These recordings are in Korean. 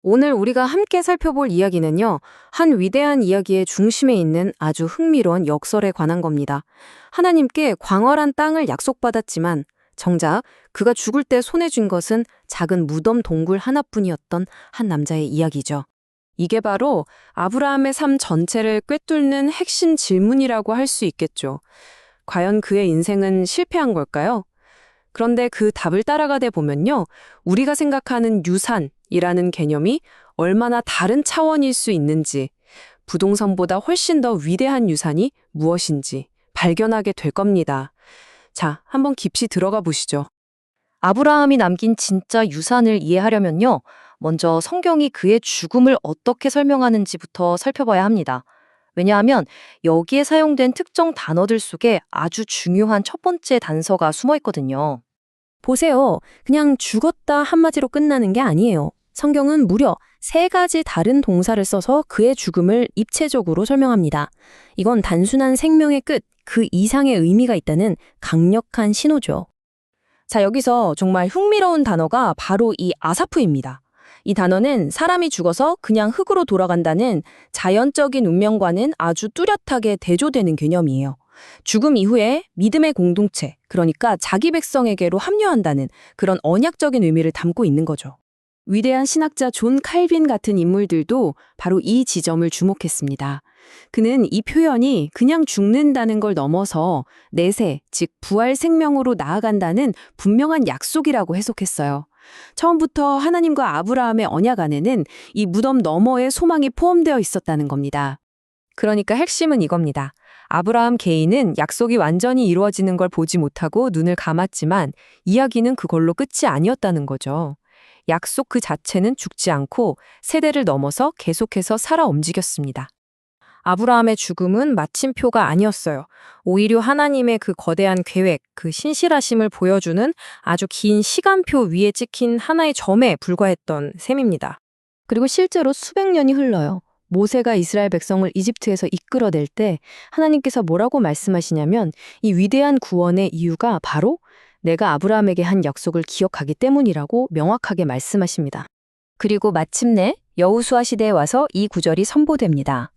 오늘 우리가 함께 살펴볼 이야기는요, 한 위대한 이야기의 중심에 있는 아주 흥미로운 역설에 관한 겁니다. 하나님께 광활한 땅을 약속받았지만, 정작 그가 죽을 때 손에 쥔 것은 작은 무덤 동굴 하나뿐이었던 한 남자의 이야기죠. 이게 바로 아브라함의 삶 전체를 꿰뚫는 핵심 질문이라고 할 수 있겠죠. 과연 그의 인생은 실패한 걸까요? 그런데 그 답을 따라가다 보면요, 우리가 생각하는 유산이라는 개념이 얼마나 다른 차원일 수 있는지, 부동산보다 훨씬 더 위대한 유산이 무엇인지 발견하게 될 겁니다. 자, 한번 깊이 들어가 보시죠. 아브라함이 남긴 진짜 유산을 이해하려면요, 먼저 성경이 그의 죽음을 어떻게 설명하는지부터 살펴봐야 합니다. 왜냐하면 여기에 사용된 특정 단어들 속에 아주 중요한 첫 번째 단서가 숨어 있거든요. 보세요. 그냥 죽었다 한마디로 끝나는 게 아니에요. 성경은 무려 3가지 다른 동사를 써서 그의 죽음을 입체적으로 설명합니다. 이건 단순한 생명의 끝, 그 이상의 의미가 있다는 강력한 신호죠. 자, 여기서 정말 흥미로운 단어가 바로 이 아사프입니다. 이 단어는 사람이 죽어서 그냥 흙으로 돌아간다는 자연적인 운명과는 아주 뚜렷하게 대조되는 개념이에요. 죽음 이후에 믿음의 공동체, 그러니까 자기 백성에게로 합류한다는 그런 언약적인 의미를 담고 있는 거죠. 위대한 신학자 존 칼빈 같은 인물들도 바로 이 지점을 주목했습니다. 그는 이 표현이 그냥 죽는다는 걸 넘어서 내세, 즉 부활 생명으로 나아간다는 분명한 약속이라고 해석했어요. 처음부터 하나님과 아브라함의 언약 안에는 이 무덤 너머의 소망이 포함되어 있었다는 겁니다. 그러니까 핵심은 이겁니다. 아브라함 개인은 약속이 완전히 이루어지는 걸 보지 못하고 눈을 감았지만 이야기는 그걸로 끝이 아니었다는 거죠. 약속 그 자체는 죽지 않고 세대를 넘어서 계속해서 살아 움직였습니다. 아브라함의 죽음은 마침표가 아니었어요. 오히려 하나님의 그 거대한 계획, 그 신실하심을 보여주는 아주 긴 시간표 위에 찍힌 하나의 점에 불과했던 셈입니다. 그리고 실제로 수백 년이 흘러요. 모세가 이스라엘 백성을 이집트에서 이끌어낼 때 하나님께서 뭐라고 말씀하시냐면 이 위대한 구원의 이유가 바로 내가 아브라함에게 한 약속을 기억하기 때문이라고 명확하게 말씀하십니다. 그리고 마침내 여호수아 시대에 와서 이 구절이 선포됩니다.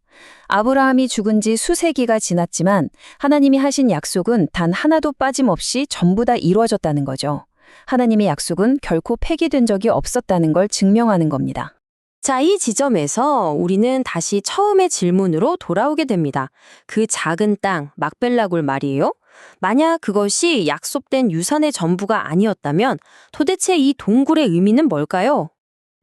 아브라함이 죽은 지 수세기가 지났지만 하나님이 하신 약속은 단 하나도 빠짐없이 전부 다 이루어졌다는 거죠. 하나님의 약속은 결코 폐기된 적이 없었다는 걸 증명하는 겁니다. 자, 이 지점에서 우리는 다시 처음의 질문으로 돌아오게 됩니다. 그 작은 땅, 막벨라굴 말이에요. 만약 그것이 약속된 유산의 전부가 아니었다면 도대체 이 동굴의 의미는 뭘까요?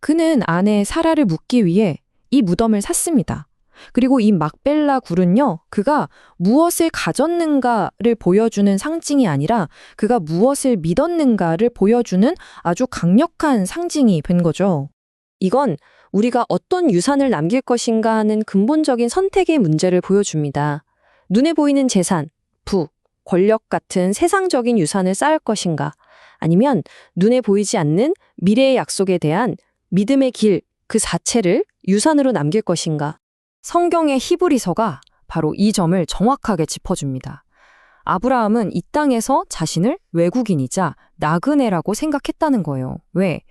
그는 아내 사라를 묻기 위해 이 무덤을 샀습니다. 그리고 이 막벨라 굴은요, 그가 무엇을 가졌는가를 보여주는 상징이 아니라 그가 무엇을 믿었는가를 보여주는 아주 강력한 상징이 된 거죠. 이건 우리가 어떤 유산을 남길 것인가 하는 근본적인 선택의 문제를 보여줍니다. 눈에 보이는 재산, 부, 권력 같은 세상적인 유산을 쌓을 것인가, 아니면 눈에 보이지 않는 미래의 약속에 대한 믿음의 길, 그 자체를 유산으로 남길 것인가. 성경의 히브리서가 바로 이 점을 정확하게 짚어줍니다. 아브라함은 이 땅에서 자신을 외국인이자 나그네라고 생각했다는 거예요. 왜?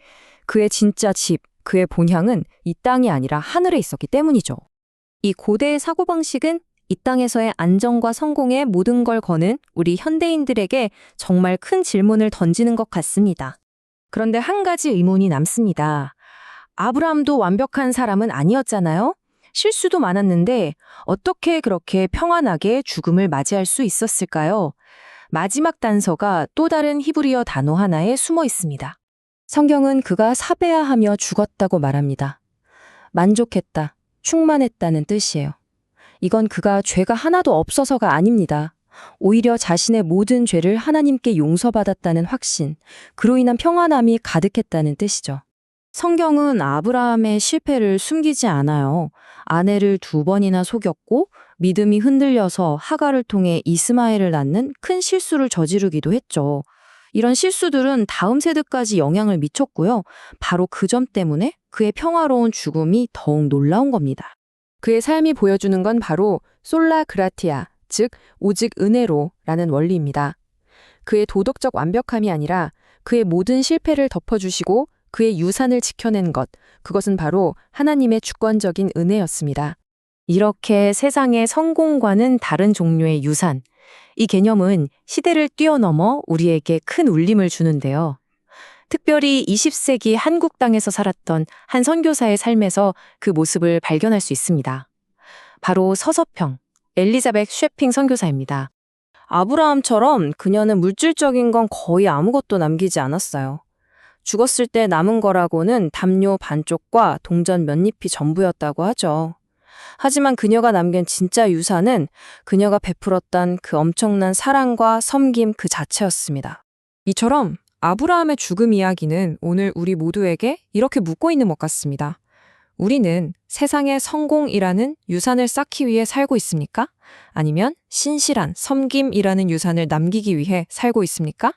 그의 진짜 집, 그의 본향은 이 땅이 아니라 하늘에 있었기 때문이죠. 이 고대의 사고방식은 이 땅에서의 안정과 성공에 모든 걸 거는 우리 현대인들에게 정말 큰 질문을 던지는 것 같습니다. 그런데 한 가지 의문이 남습니다. 아브라함도 완벽한 사람은 아니었잖아요? 실수도 많았는데 어떻게 그렇게 평안하게 죽음을 맞이할 수 있었을까요? 마지막 단서가 또 다른 히브리어 단어 하나에 숨어 있습니다. 성경은 그가 사배하하며 죽었다고 말합니다. 만족했다, 충만했다는 뜻이에요. 이건 그가 죄가 하나도 없어서가 아닙니다. 오히려 자신의 모든 죄를 하나님께 용서받았다는 확신, 그로 인한 평안함이 가득했다는 뜻이죠. 성경은 아브라함의 실패를 숨기지 않아요. 아내를 2번이나 속였고 믿음이 흔들려서 하갈을 통해 이스마엘을 낳는 큰 실수를 저지르기도 했죠. 이런 실수들은 다음 세대까지 영향을 미쳤고요. 바로 그 점 때문에 그의 평화로운 죽음이 더욱 놀라운 겁니다. 그의 삶이 보여주는 건 바로 솔라 그라티아, 즉 오직 은혜로라는 원리입니다. 그의 도덕적 완벽함이 아니라 그의 모든 실패를 덮어주시고 그의 유산을 지켜낸 것, 그것은 바로 하나님의 주권적인 은혜였습니다. 이렇게 세상의 성공과는 다른 종류의 유산, 이 개념은 시대를 뛰어넘어 우리에게 큰 울림을 주는데요. 특별히 20세기 한국 땅에서 살았던 한 선교사의 삶에서 그 모습을 발견할 수 있습니다. 바로 서서평, 엘리자벳 쉐핑 선교사입니다. 아브라함처럼 그녀는 물질적인 건 거의 아무것도 남기지 않았어요. 죽었을 때 남은 거라고는 담요 반쪽과 동전 몇 잎이 전부였다고 하죠. 하지만 그녀가 남긴 진짜 유산은 그녀가 베풀었던 그 엄청난 사랑과 섬김 그 자체였습니다. 이처럼 아브라함의 죽음 이야기는 오늘 우리 모두에게 이렇게 묻고 있는 것 같습니다. 우리는 세상의 성공이라는 유산을 쌓기 위해 살고 있습니까? 아니면 신실한 섬김이라는 유산을 남기기 위해 살고 있습니까?